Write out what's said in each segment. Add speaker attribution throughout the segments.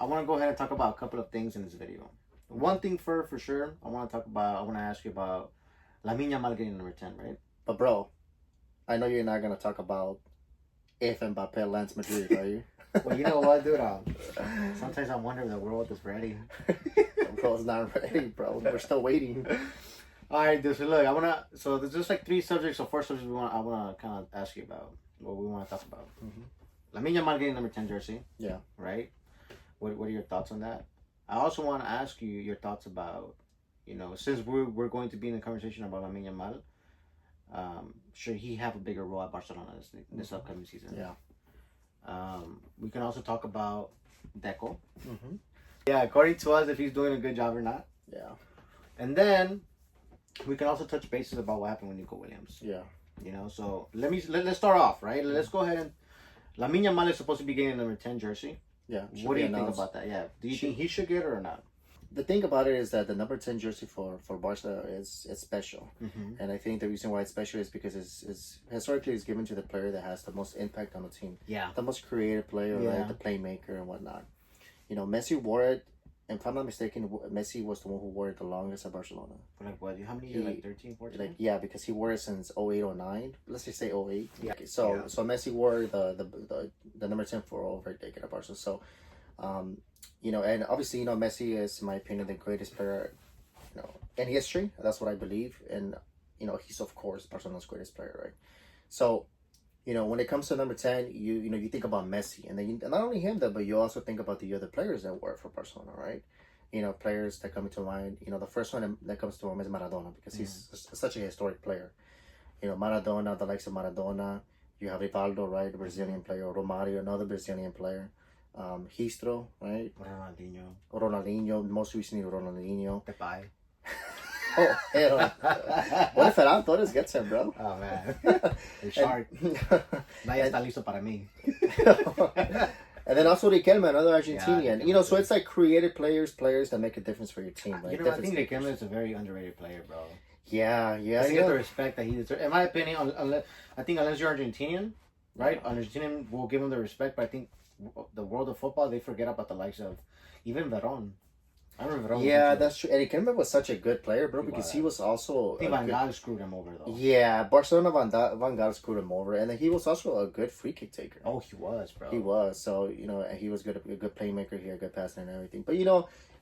Speaker 1: I want to go ahead and talk about a couple of things in this video. One thing for sure, I want to ask you about Lamine Yamal getting number 10, right?
Speaker 2: But bro, I know you're not gonna talk about if Mbappe lands Madrid, are you?
Speaker 1: Well, you know what, dude? Sometimes I wonder if the world is ready.
Speaker 2: Bro's not ready, bro. We're still waiting.
Speaker 1: All right, dude. So look, So there's just like three subjects or four subjects I wanna kind of ask you about. What we want to talk about. Lamine Yamal getting number 10 jersey.
Speaker 2: Yeah.
Speaker 1: Right. What are your thoughts on that? I also want to ask you your thoughts about, since we're going to be in a conversation about Lamine Yamal, should he have a bigger role at Barcelona this upcoming season?
Speaker 2: Yeah.
Speaker 1: We can also talk about Deco. Yeah, according to us, if he's doing a good job or not.
Speaker 2: Yeah.
Speaker 1: And then we can also touch bases about what happened with Nico Williams.
Speaker 2: Yeah.
Speaker 1: So let's start off, right? Let's go ahead and Lamine Yamal is supposed to be getting number 10 jersey.
Speaker 2: Yeah.
Speaker 1: What do you think about that? Yeah. Do you think he should get it or not?
Speaker 2: The thing about it is that the number 10 jersey for Barca is special. And I think the reason why it's special is because it's historically it's given to the player that has the most impact on the team.
Speaker 1: Yeah.
Speaker 2: The most creative player, right? The playmaker and whatnot. Messi wore it, and if I'm not mistaken, Messi was the one who wore it the longest at Barcelona.
Speaker 1: For like what? How many years? Like 13, 14?
Speaker 2: Yeah, because he wore it since 08, 09. Let's just say 08.
Speaker 1: Yeah.
Speaker 2: Okay, so Messi wore the number 10 for over a decade at Barcelona. So, and obviously, Messi is, in my opinion, the greatest player, in history. That's what I believe. And, he's, of course, Barcelona's greatest player, right? So, when it comes to number 10, you think about Messi. And then not only him, but you also think about the other players that were for Barcelona, right? Players that come to mind. The first one that comes to mind is Maradona, because he's such a historic player. Maradona, the likes of Maradona. You have Rivaldo, right? The Brazilian player. Romario, another Brazilian player. Histro, right? Ronaldinho, most recently Ronaldinho.
Speaker 1: Goodbye.
Speaker 2: Oh, hell. What if Ferran Torres gets him, bro?
Speaker 1: Oh, man. El shark. Nadie está listo para mí.
Speaker 2: And then also Riquelme, another Argentinian.
Speaker 1: Yeah,
Speaker 2: so it's like creative players that make a difference for your team. Like,
Speaker 1: I think Riquelme is a very underrated player, bro.
Speaker 2: Yeah.
Speaker 1: He gets the respect that he deserves. In my opinion, unless you're Argentinian, right? Argentinian will give him the respect, but I think the world of football, they forget about the likes of even Veron. I remember Veron.
Speaker 2: Yeah, that's true. And Riquelme was such a good player, bro, because he was also...
Speaker 1: I think Van Gaal screwed him over, though.
Speaker 2: Yeah, Barcelona Van Gaal screwed him over, and then he was also a good free kick taker.
Speaker 1: Oh, he was, bro.
Speaker 2: He was. So, and he was a good playmaker here, good passer and everything. But,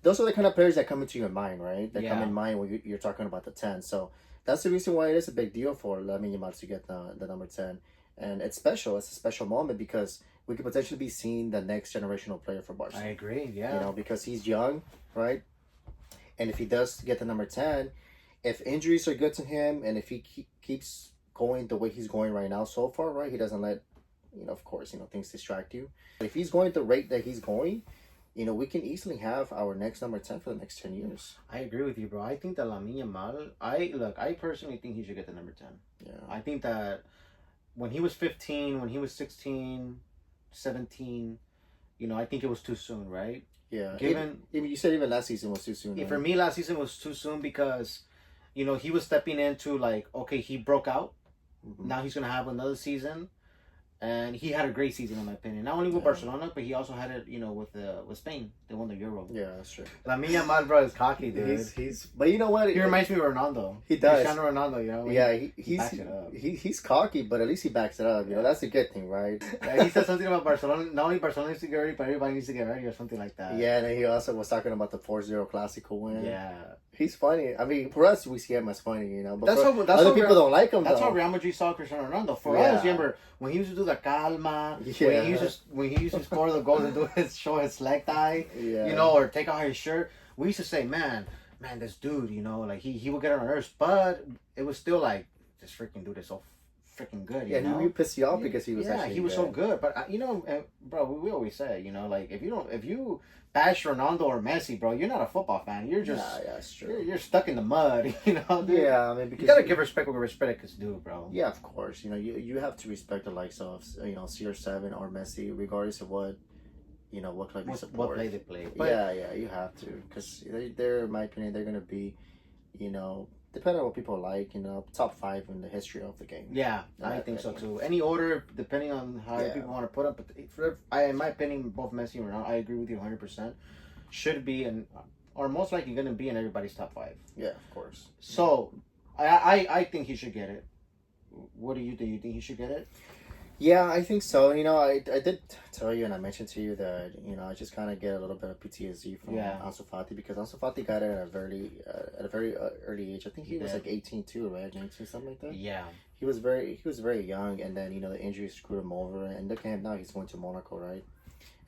Speaker 2: those are the kind of players that come into your mind, right? That come in mind when you're talking about the 10. So, that's the reason why it is a big deal for Lamine Yamal to get the number 10. And it's special. It's a special moment because we could potentially be seeing the next generational player for Barca.
Speaker 1: I agree, yeah.
Speaker 2: Because he's young, right? And if he does get the number 10, if injuries are good to him and if he keeps going the way he's going right now so far, right? He doesn't let, of course, things distract you. But if he's going the rate that he's going, we can easily have our next number 10 for the next 10 years.
Speaker 1: I agree with you, bro. I think that Lamine Yamal, I personally think he should get the number 10.
Speaker 2: Yeah.
Speaker 1: I think that when he was 15, when he was 16, 17, I think it was too soon, right?
Speaker 2: Yeah. You said even last season was too soon.
Speaker 1: Right? For me, last season was too soon because, he was stepping into like, okay, he broke out. Now he's going to have another season. And he had a great season, in my opinion. Not only with Barcelona, but he also had it, with Spain. They won the Euro.
Speaker 2: Yeah, that's true.
Speaker 1: Lamine Yamal, bro, is cocky, dude.
Speaker 2: But you know what?
Speaker 1: He reminds me of Ronaldo.
Speaker 2: He does.
Speaker 1: Cristiano Ronaldo,
Speaker 2: Yeah,
Speaker 1: he backs it up.
Speaker 2: He's cocky, but at least he backs it up. That's a good thing, right?
Speaker 1: Yeah, he said something about Barcelona. Not only Barcelona needs to get ready, but everybody needs to get ready or something like that.
Speaker 2: Yeah, and then he also was talking about the 4-0 Clasico win.
Speaker 1: Yeah.
Speaker 2: He's funny. I mean, for us, we see him as funny, But
Speaker 1: that's
Speaker 2: other people don't like him,
Speaker 1: That's
Speaker 2: though.
Speaker 1: how Real Madrid saw Cristiano Ronaldo. For us, remember, when he used to do the calma, when he used to score the goals and show his leg tie, or take out his shirt, we used to say, man, this dude, like he would get on our nerves, but it was still like, this freaking dude is so freaking good,
Speaker 2: he would piss you off because he was
Speaker 1: he was so good. But bro, we always say, like if you bash Ronaldo or Messi, bro, you're not a football fan. You're just
Speaker 2: that's true.
Speaker 1: You're stuck in the mud, dude.
Speaker 2: Yeah, I mean, because
Speaker 1: you gotta give respect where respect is due, bro.
Speaker 2: Yeah, of course. You have to respect the likes of CR7 or Messi, regardless of what what club you support,
Speaker 1: what play they play.
Speaker 2: But, yeah, you have to, because they're, in my opinion, they're gonna be, depending on what people like, top 5 in the history of the game.
Speaker 1: Yeah, I think so too. Any order, depending on how people want to put up. But in my opinion, both Messi and Ronaldo, I agree with you 100%. Should be or most likely going to be in everybody's top 5.
Speaker 2: Yeah, of course.
Speaker 1: So, I think he should get it. What do you think? You think he should get it?
Speaker 2: Yeah, I think so. I did tell you and I mentioned to you that, I just kind of get a little bit of PTSD from Ansu Fati because Ansu Fati got it at a very early age. I think he was like 18 too, right? 19, something like that.
Speaker 1: Yeah.
Speaker 2: He was very young, and then the injury screwed him over. And look at him now; he's going to Monaco, right?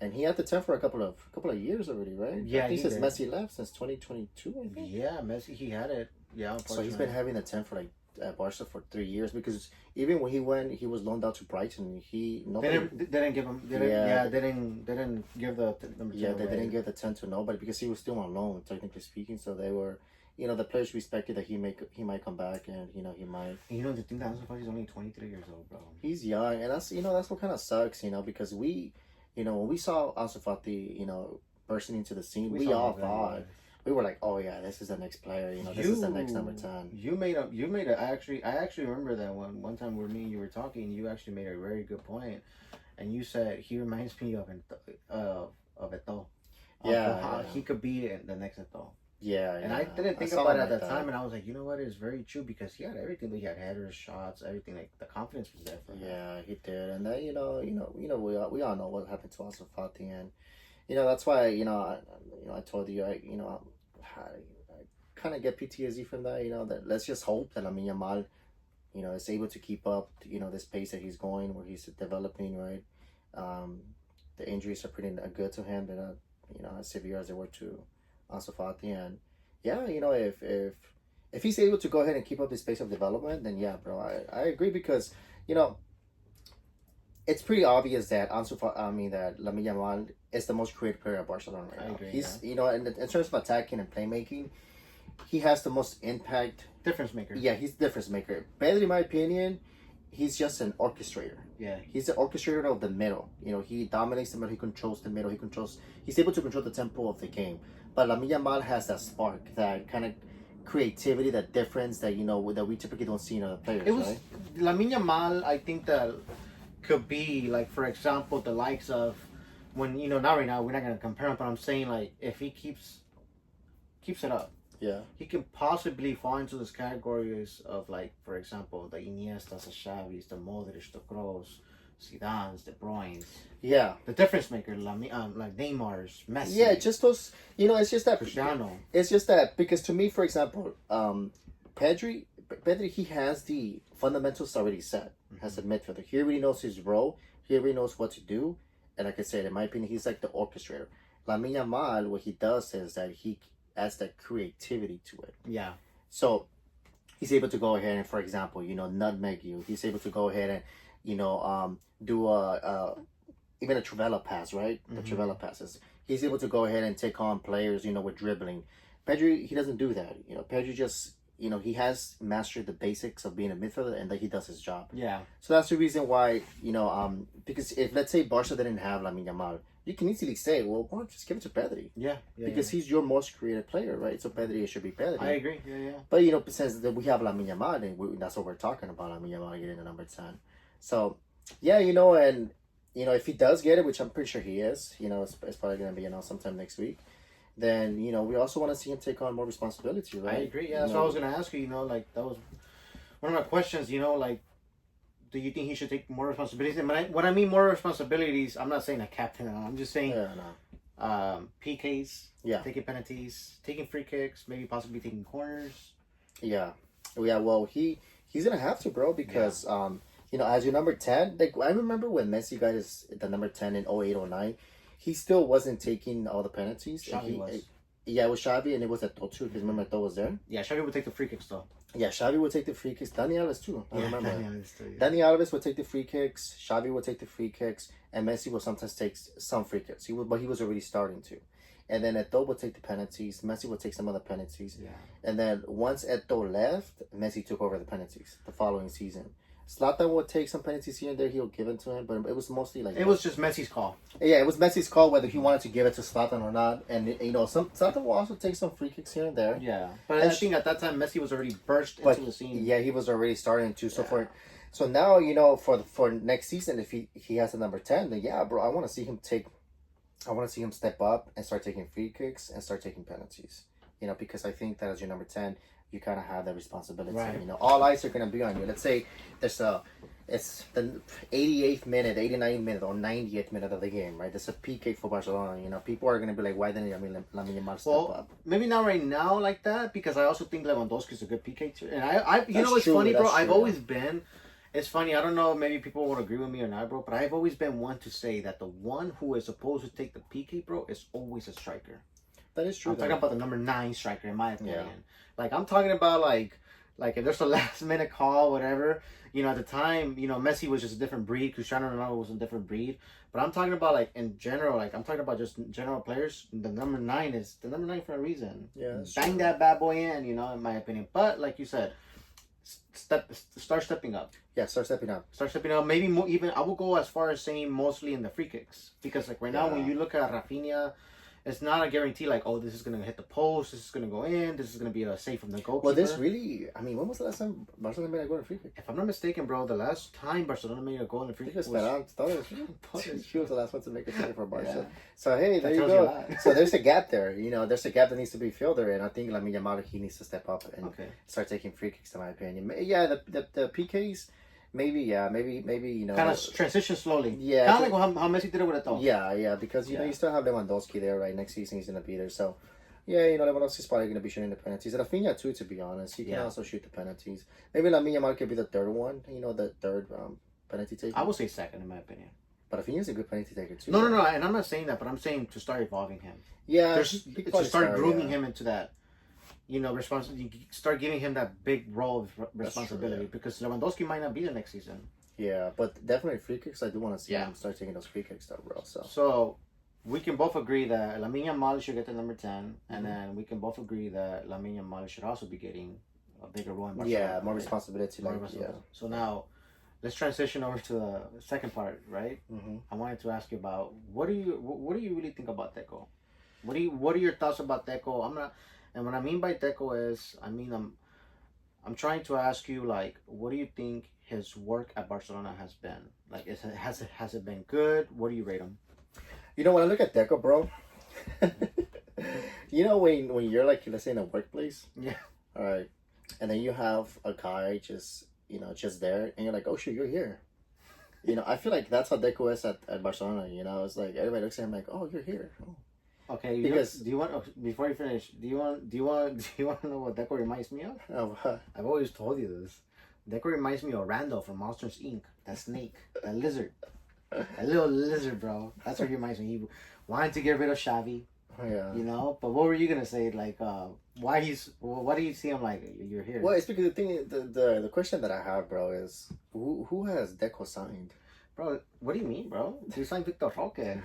Speaker 2: And he had the 10 for a couple of years already, right?
Speaker 1: Yeah,
Speaker 2: I think since Messi left, since 2022, I think.
Speaker 1: Yeah, Messi, he had it. Yeah,
Speaker 2: so he's been having the 10 for like Barca for 3 years because even when he was loaned out to Brighton. They didn't give him. They didn't give the number 10. Yeah, they didn't give the 10 to nobody because he was still on loan, technically speaking. So they were, the players respected that he might come back and he might.
Speaker 1: The thing that Ansu Fati is only 23 years old, bro.
Speaker 2: He's young, and that's what kind of sucks, because we, when we saw Ansu Fati, bursting into the scene, we all thought. We were like, oh yeah, this is the next player. This is the next number 10.
Speaker 1: I actually remember that one time where me and you were talking. You actually made a very good point, and you said he reminds me of Eto'o.
Speaker 2: Yeah,
Speaker 1: he could be the next Eto'o.
Speaker 2: Yeah,
Speaker 1: and I didn't think about it at that time, and I was like, you know what, it's very true because he had everything. He had headers, shots, everything. Like the confidence was there for him.
Speaker 2: Yeah, he did, and then we all know what happened to Ansu Fati, and that's why I told you I kind of get PTSD from that. That let's just hope that Lamine Yamal, is able to keep up this pace that he's going, where he's developing, right. The injuries are pretty good to him. They're not as severe as they were to Ansu Fati, and if he's able to go ahead and keep up his pace of development, then yeah, bro, I agree because it's pretty obvious that that Lamine Yamal is the most creative player at Barcelona right now.
Speaker 1: Agree,
Speaker 2: he's in terms of attacking and playmaking, he has the most impact.
Speaker 1: Difference maker.
Speaker 2: Yeah, he's the difference maker. Pedri, in my opinion, he's just an orchestrator.
Speaker 1: Yeah.
Speaker 2: He's the orchestrator of the middle. He dominates the middle, he controls the middle, he's able to control the tempo of the game. But Lamine Yamal has that spark, that kind of creativity, that difference that that we typically don't see in other players. Right?
Speaker 1: Lamine Yamal, I think that could be like, for example, the likes of when not right now, we're not gonna compare him, but I'm saying like if he keeps it up,
Speaker 2: yeah,
Speaker 1: he can possibly fall into those categories of like, for example, the Iniestas, the Xavis, the Modric, the Kroos, Zidane's, De Bruyne's.
Speaker 2: Yeah,
Speaker 1: the difference maker, like Neymar's, Messi.
Speaker 2: Yeah, just those. It's just that
Speaker 1: Cristiano.
Speaker 2: It's just that because to me, for example, Pedri, he has the fundamentals already set as a midfielder. He already knows his role. He already knows what to do. And like I said, in my opinion, he's like the orchestrator. Lamine Yamal, what he does is that he adds that creativity to it.
Speaker 1: Yeah.
Speaker 2: So he's able to go ahead and, for example, nutmeg you. He's able to go ahead and, do even a Trivela pass, right? The Trivela passes. He's able to go ahead and take on players, with dribbling. Pedri, he doesn't do that. Pedri just, he has mastered the basics of being a midfielder and that he does his job.
Speaker 1: Yeah.
Speaker 2: So that's the reason why, because if, let's say, Barca didn't have Lamine Yamal, you can easily say, well, why don't you just give it to Pedri?
Speaker 1: Yeah.
Speaker 2: Because he's your most creative player, right? So Pedri, it should be Pedri.
Speaker 1: I agree. Yeah.
Speaker 2: But, since we have Lamine Yamal, then that's what we're talking about, Lamine Yamal getting the number 10. So, yeah, and, if he does get it, which I'm pretty sure he is, it's probably going to be announced sometime next week, then, we also want to see him take on more responsibility, right?
Speaker 1: I agree. Yeah, that's what I was going to ask you, like, that was one of my questions, like, do you think he should take more responsibilities? And when I mean more responsibilities, I'm not saying a captain. I'm just saying PKs, taking penalties, taking free kicks, maybe possibly taking corners.
Speaker 2: Yeah. Well, he's going to have to, bro, because, as your number 10, like, I remember when Messi got the number 10 in 08-09, he still wasn't taking all the penalties.
Speaker 1: Xavi was.
Speaker 2: Yeah, it was Xavi, and it was Eto'o too, because remember Eto'o was there?
Speaker 1: Yeah, Xavi would take the free kicks, though.
Speaker 2: Yeah, Xavi would take the free kicks. Dani Alves too. I remember.
Speaker 1: Dani Alves too. Yeah.
Speaker 2: Dani Alves would take the free kicks. Xavi would take the free kicks, and Messi would sometimes take some free kicks. But he was already starting to. And then Eto'o would take the penalties. Messi would take some of the penalties.
Speaker 1: Yeah.
Speaker 2: And then once Eto'o left, Messi took over the penalties the following season. Zlatan would take some penalties here and there. He'll give it to him, but it was mostly like
Speaker 1: it was just Messi's call.
Speaker 2: Yeah, it was Messi's call whether he wanted to give it to Zlatan or not. And some Zlatan will also take some free kicks here and there.
Speaker 1: Yeah, but I think at that time Messi was already burst into the scene.
Speaker 2: Yeah, he was already starting to. So now for next season, if he has a number 10, then yeah, bro, I want to see him step up and start taking free kicks and start taking penalties. Because I think that as your number 10, you kind of have that responsibility.
Speaker 1: Right.
Speaker 2: All eyes are going to be on you. Let's say it's the 88th minute, 89th minute, or 90th minute of the game, right? There's a PK for Barcelona. People are going to be like, why didn't Lamine Yamal step up?
Speaker 1: Maybe not right now like that, because I also think Lewandowski is a good PK too. And it's
Speaker 2: true,
Speaker 1: funny, bro.
Speaker 2: that's
Speaker 1: I've
Speaker 2: true.
Speaker 1: always been. It's funny. I don't know. Maybe people won't agree with me or not, bro. But I've always been one to say that the one who is supposed to take the PK, bro, is always a striker.
Speaker 2: That is true.
Speaker 1: I'm talking about the number 9 striker, in my opinion.
Speaker 2: Yeah.
Speaker 1: Like, I'm talking about like if there's a last minute call, whatever. At the time, Messi was just a different breed. Cristiano Ronaldo was a different breed. But I'm talking about like in general. Like, I'm talking about just general players. The number 9 is the number 9 for a reason.
Speaker 2: Yeah.
Speaker 1: Bang that bad boy in. In my opinion. But like you said, start stepping up.
Speaker 2: Yeah, start stepping up.
Speaker 1: Start stepping up. Maybe more, even I will go as far as saying mostly in the free kicks, because like right now when you look at Rafinha, it's not a guarantee like, oh, this is going to hit the post, this is going to go in, this is going to be a save from the goalkeeper.
Speaker 2: Well, when was the last time Barcelona made a goal in free kick?
Speaker 1: If I'm not mistaken, bro, the last time Barcelona made a goal in free kick was
Speaker 2: He was the last one to make a save for Barca. Yeah. So, hey, there
Speaker 1: that
Speaker 2: you go. So there's a gap there. There's a gap that needs to be filled there, and I think Lamine Yamal, he needs to step up and start taking free kicks, in my opinion. Yeah, the PKs... Maybe,
Speaker 1: kind of transition slowly.
Speaker 2: Yeah.
Speaker 1: Kind of like how Messi did it with it, though.
Speaker 2: Yeah, because, you still have Lewandowski there, right? Next season, he's going to be there. So, yeah, Lewandowski's probably going to be shooting the penalties. And Rafinha, too, to be honest. He can also shoot the penalties. Maybe Lamine Yamal could be the third one, the third penalty taker.
Speaker 1: I would say second, in my opinion.
Speaker 2: But Rafinha's a good penalty taker, too.
Speaker 1: No, and I'm not saying that, but I'm saying to start evolving him.
Speaker 2: Yeah.
Speaker 1: To start grooming him into that. You start giving him that big role of responsibility, because Lewandowski might not be there next season.
Speaker 2: Yeah, but definitely free kicks. I do want to see him start taking those free kicks, though, bro.
Speaker 1: So we can both agree that Lamine Yamal should get the number 10, and then we can both agree that Lamine Yamal should also be getting a bigger role in Barcelona.
Speaker 2: Yeah, more responsibility.
Speaker 1: So now, let's transition over to the second part, right?
Speaker 2: Mm-hmm.
Speaker 1: I wanted to ask you about what do you really think about Deco? What are your thoughts about Deco? And what I mean by Deco is, I'm trying to ask you, like, what do you think his work at Barcelona has been? Like, has it been good? What do you rate him?
Speaker 2: When I look at Deco, bro, when you're like, let's say in a workplace, all right, and then you have a guy just there, and you're like, oh shit, you're here. I feel like that's how Deco is at Barcelona. It's like everybody looks at him like, oh, you're here. Oh.
Speaker 1: Okay, before you finish, do you want to know what Deco reminds me of? I've always told you this. Deco reminds me of Randall from Monsters Inc. That snake, that lizard, that little lizard, bro. That's what he reminds me. He wanted to get rid of Xavi.
Speaker 2: Yeah.
Speaker 1: But what were you gonna say? Like, why do you see him like you're here?
Speaker 2: Well, it's because the thing, the question that I have, bro, is who has Deco signed?
Speaker 1: Bro, what do you mean, bro? You signed Victor Roque.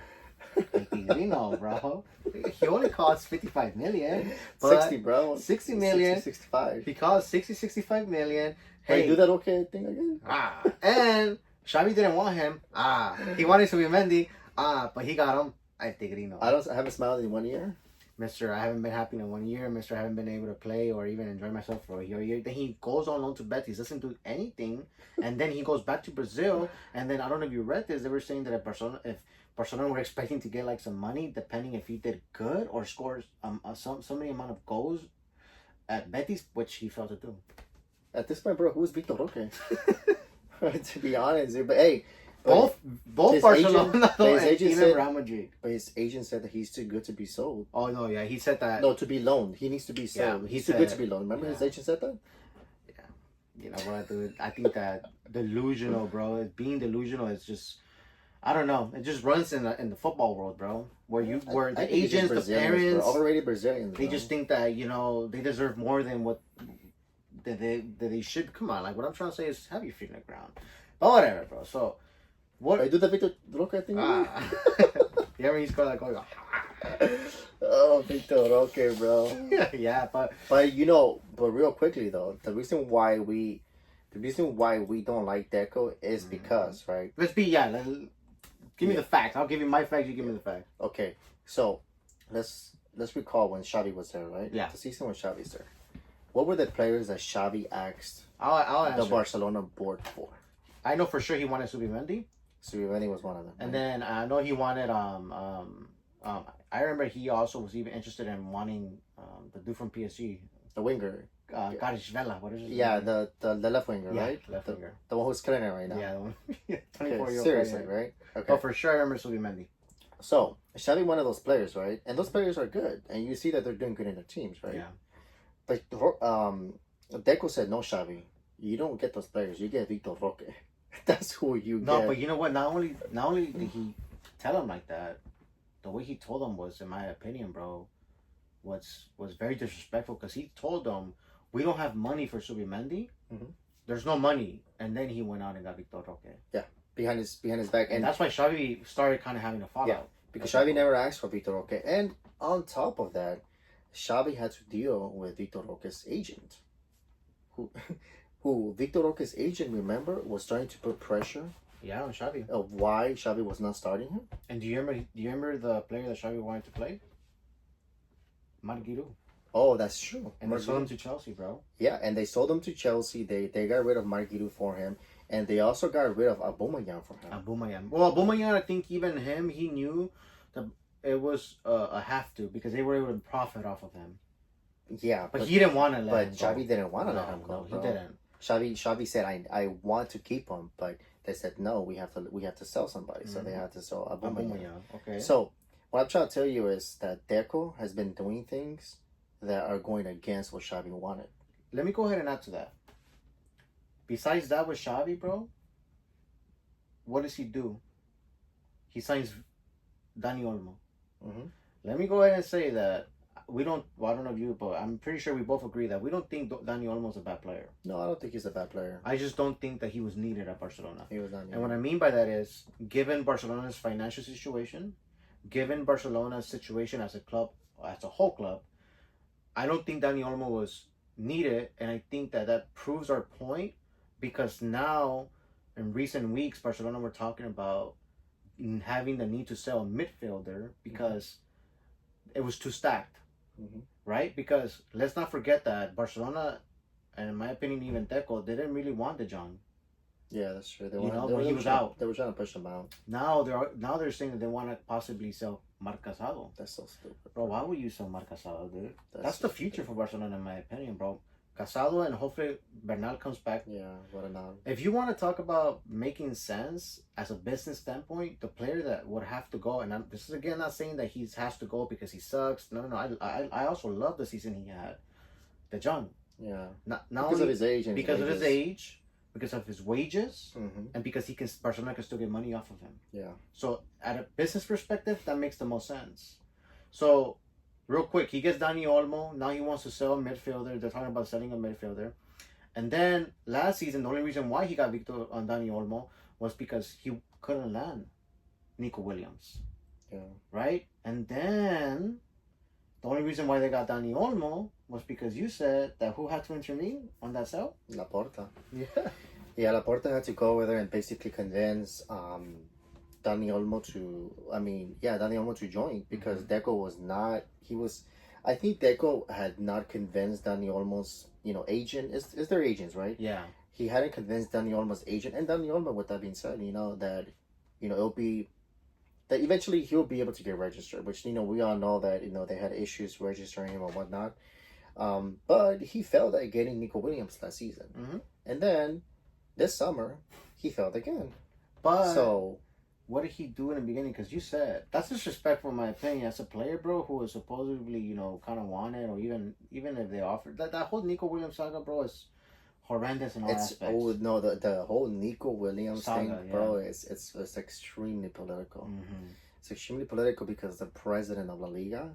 Speaker 1: Tigrino, bro. He only costs 55 million.
Speaker 2: 60, bro.
Speaker 1: 60 million.
Speaker 2: 60, 65.
Speaker 1: He costs 65 million.
Speaker 2: Hey, do that okay thing again?
Speaker 1: And Xavi didn't want him. He wanted Subimendi. But he got him. Tigrino.
Speaker 2: I haven't smiled in 1 year.
Speaker 1: Mr. I haven't been happy in 1 year. Mr. I haven't been able to play or even enjoy myself for a year. Then he goes on loan to Betis, doesn't do anything, and then he goes back to Brazil. And then I don't know if you read this. They were saying that if Barcelona were expecting to get like some money, depending if he did good or scores so many amount of goals at Betis, which he failed to do.
Speaker 2: At this point, bro, who's Victor Roque? To be honest, but hey.
Speaker 1: Both Barcelona and even Real Madrid.
Speaker 2: But his agent said that he's too good to be sold.
Speaker 1: Oh, no, yeah. He said that.
Speaker 2: No, to be loaned. He needs to be sold.
Speaker 1: Yeah,
Speaker 2: he's too good to be loaned. Remember his agent said that?
Speaker 1: Yeah. You know what, dude? I think that delusional, bro. Being delusional is just... I don't know. It just runs in the football world, bro. Where the agents, the parents...
Speaker 2: Overrated Brazilians,
Speaker 1: they just think that, they deserve more than what they should. Come on. Like, what I'm trying to say is have your feet on the ground. But whatever, bro. So... What?
Speaker 2: I do the Victor Roque thing.
Speaker 1: Yeah, when he's got like going.
Speaker 2: Oh, Victor Roque, bro.
Speaker 1: Yeah, but
Speaker 2: real quickly though, the reason why we The reason why we don't like Deco is because, right?
Speaker 1: Let's be give me the facts. I'll give you my facts. You give me the facts.
Speaker 2: Okay, so let's recall when Xavi was there, right?
Speaker 1: Yeah.
Speaker 2: The season when Xavi's there. What were the players that Xavi asked
Speaker 1: I'll
Speaker 2: the
Speaker 1: answer.
Speaker 2: Barcelona board for?
Speaker 1: I know for sure he wanted Subimendi.
Speaker 2: Subimendi was one of them.
Speaker 1: And then I know he wanted I remember he also was even interested in wanting the dude from PSG.
Speaker 2: The winger.
Speaker 1: Garishvela, what is it?
Speaker 2: Yeah, the left winger, right?
Speaker 1: Left winger.
Speaker 2: The one who's killing it right now.
Speaker 1: Yeah, the one. 24
Speaker 2: Okay,
Speaker 1: year old.
Speaker 2: seriously, right? Okay.
Speaker 1: Oh, for sure, I remember Subimendi.
Speaker 2: So Xavi, one of those players, right? And those players are good, and you see that they're doing good in their teams, right?
Speaker 1: Yeah.
Speaker 2: But Deco said, "No, Xavi, you don't get those players. You get Victor Roque. That's who you get."
Speaker 1: No, but you know what? Not only did he tell him like that, the way he told him was, in my opinion, bro, was very disrespectful. Because he told them, "We don't have money for Subimendi. There's no money," and then he went out and got Victor Roque.
Speaker 2: Yeah, behind his back,
Speaker 1: and that's why Xavi started kind of having a fallout.
Speaker 2: Yeah, because Xavi never asked for Victor Roque, and on top of that, Xavi had to deal with Victor Roque's agent, who Victor Roque's agent, remember, was trying to put pressure.
Speaker 1: Yeah, on Xavi.
Speaker 2: Of why Xavi was not starting him.
Speaker 1: And do you remember the player that Xavi wanted to play? Marc Giroud.
Speaker 2: Oh, that's true.
Speaker 1: And they sold him to Chelsea, bro.
Speaker 2: Yeah, and they sold him to Chelsea. They got rid of Marc Giroud for him, and they also got rid of Aubameyang for him.
Speaker 1: Aubameyang. Well, Aubameyang, I think even him, he knew that it was a have to because they were able to profit off of him.
Speaker 2: Yeah,
Speaker 1: but he didn't want to let him go.
Speaker 2: Xavi didn't want to let him go.
Speaker 1: No, he didn't.
Speaker 2: Xavi said, "I want to keep him," but they said, "No, we have to sell somebody." So they had to sell Aubameyang.
Speaker 1: Okay.
Speaker 2: So what I'm trying to tell you is that Deco has been doing things that are going against what Xavi wanted.
Speaker 1: Let me go ahead and add to that. Besides that with Xavi, bro, what does he do? He signs Dani Olmo. Let me go ahead and say that we don't. Well, I don't know if you, but I'm pretty sure we both agree that we don't think Dani Olmo is a bad player.
Speaker 2: No, I don't think he's a bad player.
Speaker 1: I just don't think that he was needed at Barcelona.
Speaker 2: He was not needed.
Speaker 1: And what I mean by that is, given Barcelona's financial situation, given Barcelona's situation as a club, as a whole club, I don't think Dani Olmo was needed, and I think that proves our point because now, in recent weeks, Barcelona were talking about having the need to sell a midfielder because it was too stacked, right? Because let's not forget that Barcelona, and in my opinion, even Deco, they didn't really want De Jong.
Speaker 2: Yeah, that's true.
Speaker 1: When he was out,
Speaker 2: they were trying to push him out.
Speaker 1: Now they're saying that they want to possibly sell Marc Casado.
Speaker 2: That's so stupid,
Speaker 1: bro. Why would you sell Marc Casado, dude? That's the future for Barcelona, in my opinion, bro. Casado, and hopefully Bernal comes back.
Speaker 2: Yeah, what a nod. If
Speaker 1: you want to talk about making sense as a business standpoint, the player that would have to go, and this is again not saying that he has to go because he sucks. No. I also love the season he had. De Jong.
Speaker 2: Yeah.
Speaker 1: Not
Speaker 2: because
Speaker 1: only
Speaker 2: of his age.
Speaker 1: Because of his age. Because of his wages, and because Barcelona can still get money off of him.
Speaker 2: Yeah.
Speaker 1: So at a business perspective, that makes the most sense. So, real quick, he gets Dani Olmo. Now he wants to sell a midfielder. They're talking about selling a midfielder. And then last season, the only reason why he got Victor on Dani Olmo was because he couldn't land Nico Williams.
Speaker 2: Yeah.
Speaker 1: Right? And then the only reason why they got Dani Olmo was because you said that who had to intervene on that sale?
Speaker 2: Laporta.
Speaker 1: Yeah.
Speaker 2: Yeah, Laporta had to go over there and basically convince Dani Olmo to join because Deco was not. I think Deco had not convinced Dani Olmo's agent. Is their agents, right?
Speaker 1: Yeah.
Speaker 2: He hadn't convinced Dani Olmo's agent, and Dani Olmo, with that being said, that it'll be. That eventually he'll be able to get registered, which we all know that they had issues registering him and whatnot. But he failed at getting Nico Williams last season, and then this summer he failed again.
Speaker 1: But what did he do in the beginning? Because you said that's disrespectful, in my opinion, as a player, bro, who was supposedly kind of wanted, or even if they offered that whole Nico Williams saga, bro, is horrendous in all aspects.
Speaker 2: The whole Nico Williams
Speaker 1: saga,
Speaker 2: thing, bro, it's extremely political. It's extremely political because the president of La Liga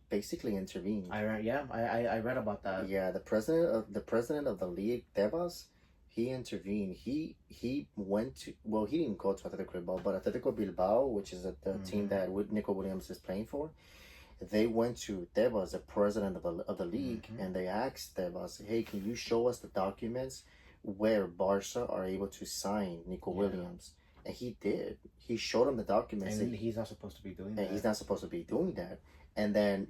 Speaker 2: basically intervened.
Speaker 1: I read about that.
Speaker 2: Yeah, the president of the league, Tebas, he intervened. He went to, well, he didn't go to Atletico Bilbao, but Atletico Bilbao, which is the team that Nico Williams is playing for, they went to Tebas, the president of the league, and they asked Tebas, "Hey, can you show us the documents where Barca are able to sign Nico Williams. And he did. He showed him the documents.
Speaker 1: And he's not supposed to be doing that.
Speaker 2: And he's not supposed to be doing that. And then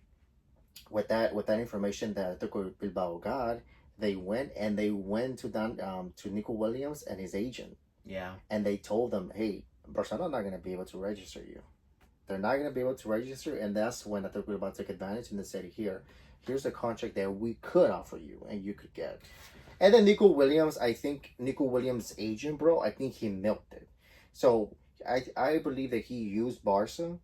Speaker 2: with that information that Atletico Bilbao got, they went to Nico Williams and his agent.
Speaker 1: Yeah.
Speaker 2: And they told them, hey, Barcelona not going to be able to register you. They're not going to be able to register, and that's when Atletico Bilbao took advantage and they said, here's a contract that we could offer you and you could get. And then Nico Williams' agent, bro, I think he milked it. So I believe that he used Barca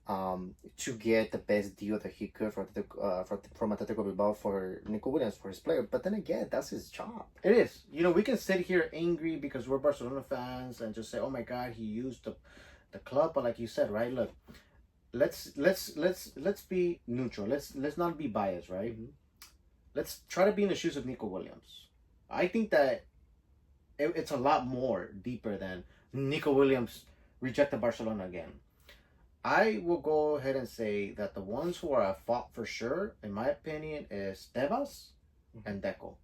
Speaker 2: to get the best deal that he could from Atletico Bilbao for Nico Williams, for his player. But then again, that's his job.
Speaker 1: It is. We can sit here angry because we're Barcelona fans and just say, oh my God, he used the club. But like you said, right? Look, let's be neutral. Let's not be biased, right? Mm-hmm. Let's try to be in the shoes of Nico Williams. I think that it's a lot more deeper than Nico Williams rejected Barcelona again. I will go ahead and say that the ones who are at fault for sure, in my opinion, is Tebas and Deco.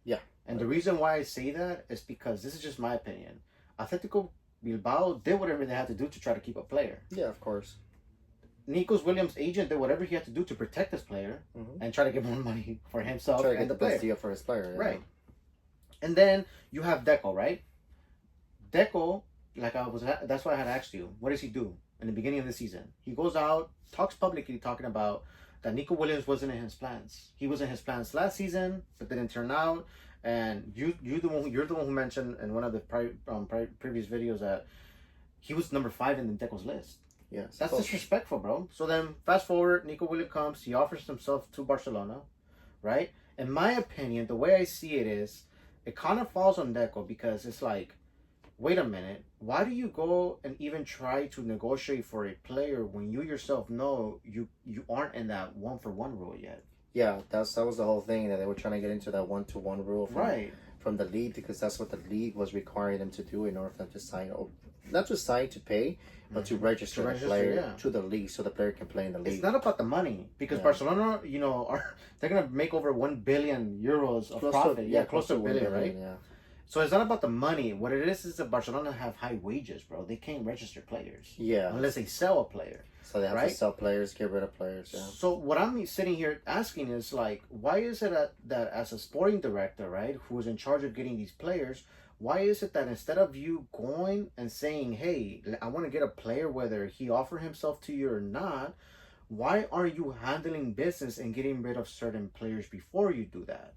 Speaker 2: Yeah.
Speaker 1: And the reason why I say that is because this is just my opinion. Atletico Bilbao did whatever they had to do to try to keep a player.
Speaker 2: Yeah, of course.
Speaker 1: Nico Williams' agent did whatever he had to do to protect his player and try to get more money for himself. Try to get
Speaker 2: the best deal for his player. Yeah.
Speaker 1: Right. And then you have Deco, right? Deco, that's why I had asked you, what does he do in the beginning of the season? He goes out, talks publicly, talking about that Nico Williams wasn't in his plans. He was in his plans last season, but didn't turn out. And you're the one who mentioned in one of the previous videos that he was number 5 in the Deco's list.
Speaker 2: Yes,
Speaker 1: that's disrespectful, bro. So then, fast forward, Nico Williams comes. He offers himself to Barcelona, right? In my opinion, the way I see it is, it kind of falls on Deco because it's like, wait a minute, why do you go and even try to negotiate for a player when you yourself know you aren't in that 1-for-1 rule yet?
Speaker 2: Yeah, that was the whole thing, that they were trying to get into that 1-to-1 rule from the league, because that's what the league was requiring them to do in order for them to sign, not just sign to pay, but to register the player to the league so the player can play in the league.
Speaker 1: It's not about the money, because Barcelona, they're gonna make over 1 billion euros of profit. Close to 1 billion, right? Yeah. So it's not about the money. What it is that Barcelona have high wages, bro. They can't register players.
Speaker 2: Yeah.
Speaker 1: Unless they sell a player.
Speaker 2: So they have to sell players, get rid of players. Yeah.
Speaker 1: So what I'm sitting here asking is like, why is it that as a sporting director, right, who is in charge of getting these players, why is it that instead of you going and saying, hey, I want to get a player whether he offer himself to you or not, why are you handling business and getting rid of certain players before you do that?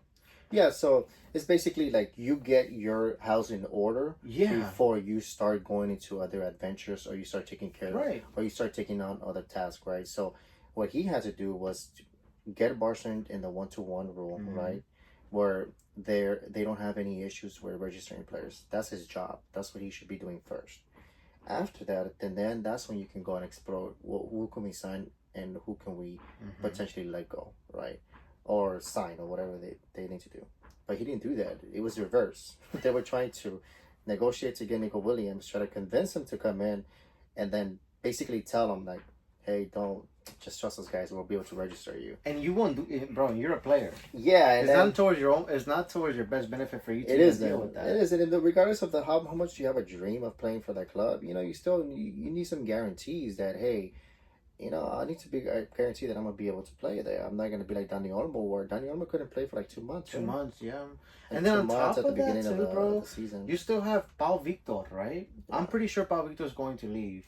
Speaker 2: Yeah, so it's basically like you get your house in order before you start going into other adventures, or you start taking care of, or you start taking on other tasks, right? So what he had to do was to get Barcelona in the 1-to-1 rule, right? Where they don't have any issues with registering players. That's his job. That's what he should be doing first. After that, then that's when you can go and explore who can we sign and who can we potentially let go, right? Or sign, or whatever they need to do. But he didn't do that. It was reverse. They were trying to negotiate to get Nico Williams, try to convince him to come in, and then basically tell him like, hey, don't just trust those guys, we'll be able to register you.
Speaker 1: And you won't do it, bro. You're a player.
Speaker 2: Yeah,
Speaker 1: it's not towards your own. It's not towards your best benefit for you to deal with that.
Speaker 2: It is, and regardless of how much you have a dream of playing for that club, you need some guarantees that, hey, I need to be guaranteed that I'm going to be able to play there. I'm not going to be like Dani Olmo, where Dani Olmo couldn't play for like 2 months.
Speaker 1: 2 months, yeah. And then on top of that too, bro, you still have Pau Victor, right? Yeah. I'm pretty sure Pau Victor is going to leave.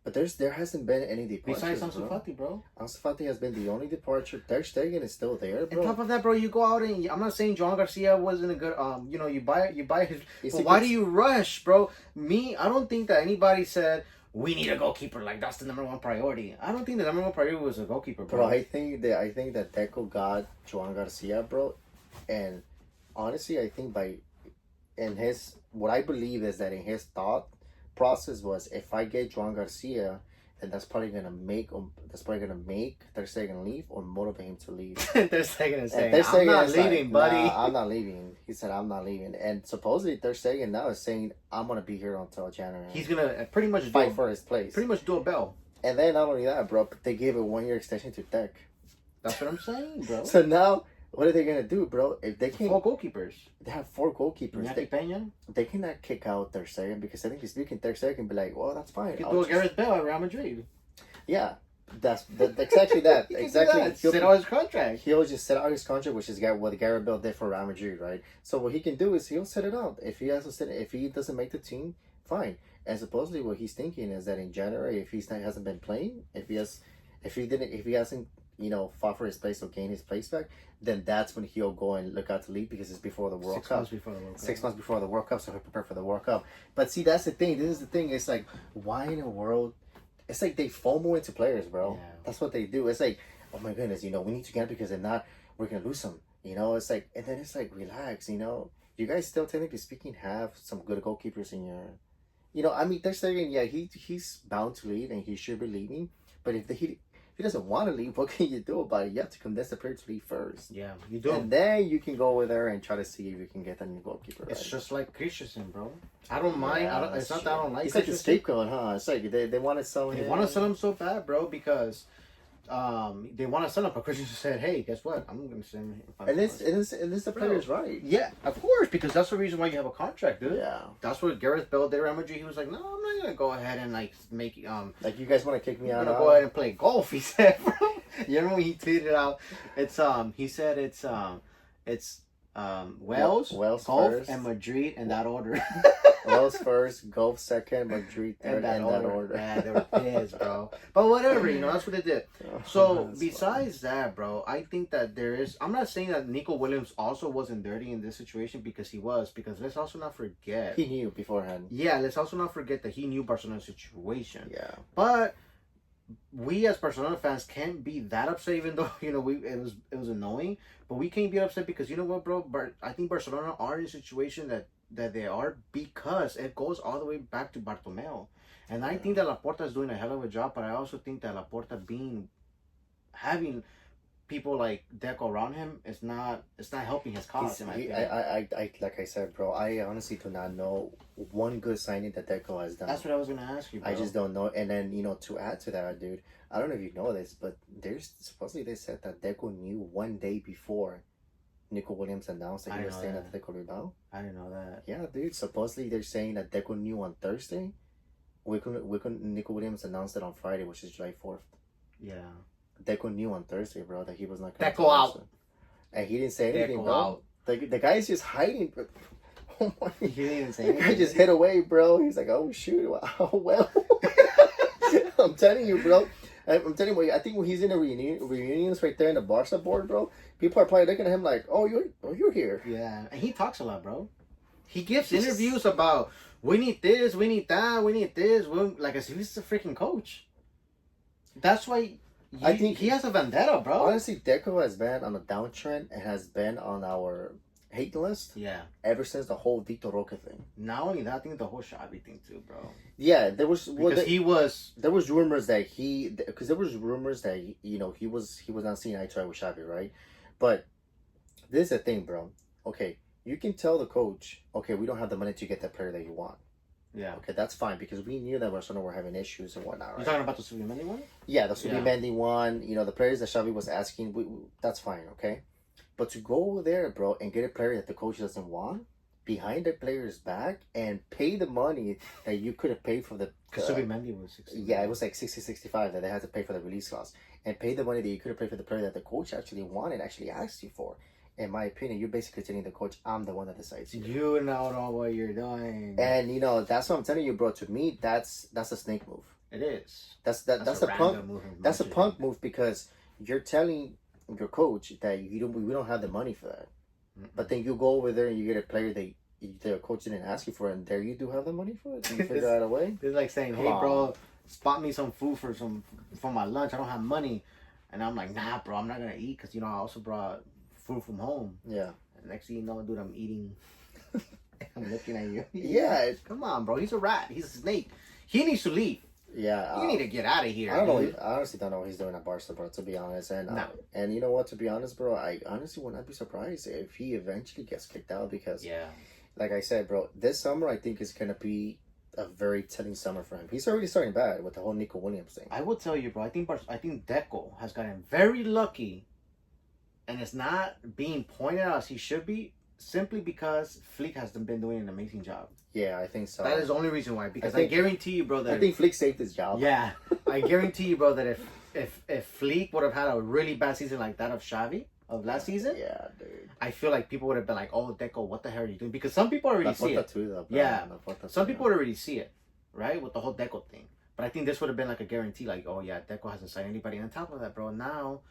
Speaker 2: But there hasn't been any departures.
Speaker 1: Besides Ansu Fati, bro.
Speaker 2: Ansu Fati has been the only departure. Ter Stegen is still there, bro.
Speaker 1: On top of that, bro, you go out and I'm not saying Joan Garcia wasn't a good. You buy his. But why do you rush, bro? I don't think that anybody said, we need a goalkeeper, like that's the number 1 priority. I don't think the number 1 priority was a goalkeeper, bro.
Speaker 2: I think that Deco got Joan Garcia, bro, and honestly, I think what I believe is that in his thought process was, if I get Joan Garcia, then that's probably gonna make Ter Stegen leave or motivate him to leave.
Speaker 1: Ter Stegen is saying, I'm not leaving, buddy.
Speaker 2: Nah, I'm not leaving. He said, I'm not leaving. And supposedly Ter Stegen now is saying, I'm gonna be here until January.
Speaker 1: He's gonna pretty much
Speaker 2: fight for his place.
Speaker 1: Pretty much do a bell.
Speaker 2: And then not only that, bro, but they gave a 1-year extension to Deck.
Speaker 1: That's what I'm saying, bro.
Speaker 2: So now What are they gonna do, bro? If they can't,
Speaker 1: 4 goalkeepers.
Speaker 2: they have 4 goalkeepers.
Speaker 1: Iñaki Peña.
Speaker 2: They cannot kick out Ter Stegen because I think speaking Ter Stegen can be like, well, that's fine.
Speaker 1: You can do a Gareth Bale at Real Madrid.
Speaker 2: Yeah, that's exactly that. Exactly.
Speaker 1: Sit out his contract.
Speaker 2: He'll just set out his contract, which is what Gareth Bale did for Real Madrid, right? So what he can do is he'll set it out. If he has to sit, if he doesn't make the team, fine. And supposedly what he's thinking is that in January, if hasn't been playing, if he hasn't, fought for his place or gained his place back, then that's when he'll go and look out to leave because it's before the World Cup.
Speaker 1: 6 months before the World Cup.
Speaker 2: 6 months before the World Cup, so he'll prepare for the World Cup. But see, that's the thing. This is the thing. It's like, why in the world? It's like they FOMO into players, bro.
Speaker 1: Yeah.
Speaker 2: That's what they do. It's like, oh my goodness, we need to get because if not, we're gonna lose them. It's like, and then it's like, relax. You guys still technically speaking have some good goalkeepers in your. They're saying, yeah, he's bound to leave and he should be leaving. But if he doesn't want to leave, what can you do about it? You have to convince the player to leave first.
Speaker 1: Yeah, you do.
Speaker 2: And then you can go over there and try to see if you can get a new goalkeeper.
Speaker 1: It's
Speaker 2: right?
Speaker 1: just like Christensen, bro. I don't mind.
Speaker 2: Yeah,
Speaker 1: it's not that I don't like.
Speaker 2: He's like the scapegoat, huh? It's like they want to sell him.
Speaker 1: They want to sell him so bad, bro, because they want to sell him. But Christensen said, "Hey, guess what? I'm going to send him."
Speaker 2: And it's the player's right.
Speaker 1: Yeah, of course, because that's the reason why you have a contract, dude.
Speaker 2: Yeah.
Speaker 1: That's what Gareth Bale did at Real Madrid. He was like, "No, I'm not gonna go ahead and make
Speaker 2: like you guys want to kick me out.
Speaker 1: I'm gonna go ahead and play golf." He said, "Bro." You know when he tweeted out, he said it's Wales,
Speaker 2: Wales
Speaker 1: golf,
Speaker 2: first.
Speaker 1: and Madrid in that order.
Speaker 2: Wales first, golf second, Madrid third,
Speaker 1: in that
Speaker 2: order.
Speaker 1: Yeah, they were pissed, bro. But whatever, that's what they did. So besides that, bro, I think that there is. I'm not saying that Nico Williams also wasn't dirty in this situation because he was. Because let's also not forget
Speaker 2: he knew beforehand.
Speaker 1: Yeah, let's also not forget that he knew Barcelona's situation.
Speaker 2: Yeah,
Speaker 1: but we as Barcelona fans can't be that upset, even though it was annoying. But we can't be upset because you know what, bro? I think Barcelona are in a situation that they are because it goes all the way back to Bartomeu, and I think that Laporta is doing a hell of a job. But I also think that Laporta having people like Deco around him it's not helping his cause.
Speaker 2: I like I said, bro. I honestly do not know one good signing that Deco has done.
Speaker 1: That's what I was gonna ask you, bro.
Speaker 2: I just don't know. And then to add to that, dude, I don't know if you know this, but supposedly they said that Deco knew one day before Nico Williams announced that he was staying at the Deco Bilbao.
Speaker 1: I didn't know that.
Speaker 2: Yeah, dude. Supposedly they're saying that Deco knew on Thursday. Nico Williams announced it on Friday, which is July 4th.
Speaker 1: Yeah.
Speaker 2: Deco knew on Thursday, bro, that he was not going to
Speaker 1: Deco out.
Speaker 2: And he didn't say anything,
Speaker 1: Deco
Speaker 2: bro.
Speaker 1: Out.
Speaker 2: The guy's just hiding. Oh my.
Speaker 1: He didn't even say
Speaker 2: anything. The guy just hid away, bro. He's like, oh, shoot. Oh, well. I'm telling you, bro. I'm telling you, I think when he's in the reunions right there in the Barca board, bro, people are probably looking at him like, oh, you're here.
Speaker 1: Yeah, and he talks a lot, bro. He gives interviews about, we need this, we need that, we need this. Like as if he's a freaking coach. That's why I think he has a vendetta, bro.
Speaker 2: Honestly, Deco has been on a downtrend and has been on our hate list.
Speaker 1: Yeah.
Speaker 2: Ever since the whole Vitor Roque thing.
Speaker 1: Not only that, I think the whole Xavi thing too, bro.
Speaker 2: Yeah, there was
Speaker 1: there
Speaker 2: was rumors that he was not seeing eye to eye with Xavi, right? But this is the thing, bro. Okay, you can tell the coach, okay, we don't have the money to get the player that you want.
Speaker 1: Yeah.
Speaker 2: Okay, that's fine because we knew that Barcelona were having issues and whatnot, right?
Speaker 1: You're talking about the Subimendi one?
Speaker 2: Yeah, the Subimendi one. The players that Xavi was asking, that's fine, okay? But to go there, bro, and get a player that the coach doesn't want behind the player's back and pay the money that you could have paid for the...
Speaker 1: Subimendi was 60.
Speaker 2: Yeah, it was like 65 that they had to pay for the release clause. And pay the money that you could have paid for the player that the coach actually wanted, actually asked you for. In my opinion, you're basically telling the coach, I'm the one that decides here.
Speaker 1: You don't know what you're doing.
Speaker 2: And, that's what I'm telling you, bro. To me, that's a snake move.
Speaker 1: It is.
Speaker 2: That's a punk move. That's a punk move because you're telling your coach that we don't have the money for that. Mm-hmm. But then you go over there and you get a player that the coach didn't ask you for, and there you do have the money for it. You figure out a way.
Speaker 1: It's like saying, "Hey, bro, spot me some food for my lunch. I don't have money," and I'm like, "Nah, bro, I'm not gonna eat because I also brought food from home."
Speaker 2: Yeah.
Speaker 1: And next thing you know, dude, I'm eating. I'm looking at you.
Speaker 2: Yeah.
Speaker 1: Come on, bro. He's a rat. He's a snake. He needs to leave.
Speaker 2: Yeah,
Speaker 1: you need to get out of here.
Speaker 2: I don't know. I honestly don't know what he's doing at Barca, bro. To be honest, and and you know what? To be honest, bro, I honestly would not be surprised if he eventually gets kicked out because, like I said, bro, this summer I think is gonna be a very telling summer for him. He's already starting bad with the whole Nico Williams thing.
Speaker 1: I will tell you, bro. I think Deco has gotten very lucky and it's not being pointed out as he should be, simply because Fleek has been doing an amazing job.
Speaker 2: Yeah, I think so.
Speaker 1: That is the only reason why. Because I guarantee you, bro, that
Speaker 2: I think Fleek saved his job.
Speaker 1: Yeah, I guarantee you, bro, that if Fleek would have had a really bad season like that of Xavi of last season,
Speaker 2: yeah, dude,
Speaker 1: I feel like people would have been like, "Oh, Deco, what the hell are you doing?" Because some people already see it. Yeah, some people would already see it, right, with the whole Deco thing. But I think this would have been like a guarantee, like, "Oh yeah, Deco hasn't signed anybody." And on top of that, bro, now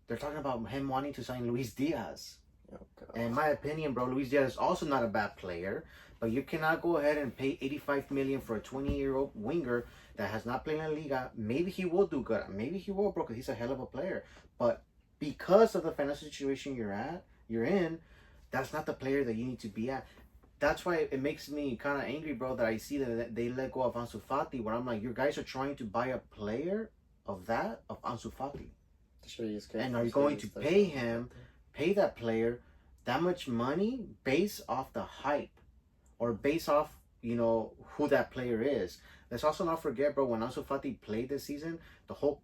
Speaker 1: they're talking about him wanting to sign Luis Diaz. Oh, and in my opinion, bro, Luis Diaz is also not a bad player, but you cannot go ahead and pay 85 million for a 20-year-old winger that has not played in La Liga. Maybe he will do good. Maybe he will, bro, because he's a hell of a player. But because of the financial situation you're in, that's not the player that you need to be at. That's why it makes me kind of angry, bro, that I see that they let go of Ansu Fati, where I'm like, you guys are trying to buy a player of Ansu Fati. And are you going to pay that player that much money based off the hype or based off, who that player is? Let's also not forget, bro, when Ansu Fati played this season, the whole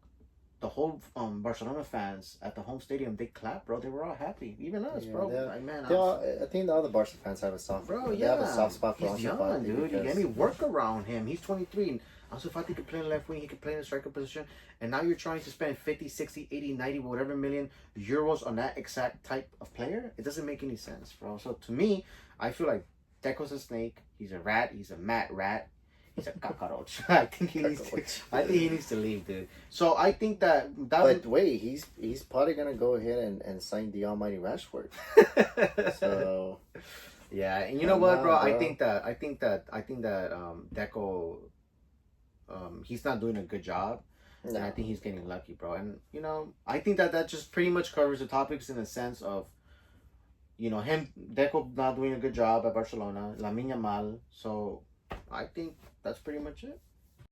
Speaker 1: Barcelona fans at the home stadium, they clapped, bro. They were all happy, even us, bro. Like, man,
Speaker 2: I think the other Barca fans have a soft,
Speaker 1: bro.
Speaker 2: They have a soft spot for
Speaker 1: Ansu Fati, dude. You me work around him. He's 23, and Ansu Fati can play in left wing. He can play in the striker position. And now you're trying to spend 50, 60, 80, 90, whatever million euros on that exact type of player. It doesn't make any sense, bro. So to me, I feel like Deco's a snake. He's a rat. He's a mad rat. He's a cockroach. I think he needs to leave, dude. So I think that.
Speaker 2: But wait, he's probably gonna go ahead and sign the almighty Rashford. So.
Speaker 1: Yeah, and you know what, bro? I think that Deco, he's not doing a good job, and I think he's getting lucky, bro. And I think that just pretty much covers the topics in the sense of, Deco not doing a good job at Barcelona, Lamine Yamal. So I think that's pretty much it.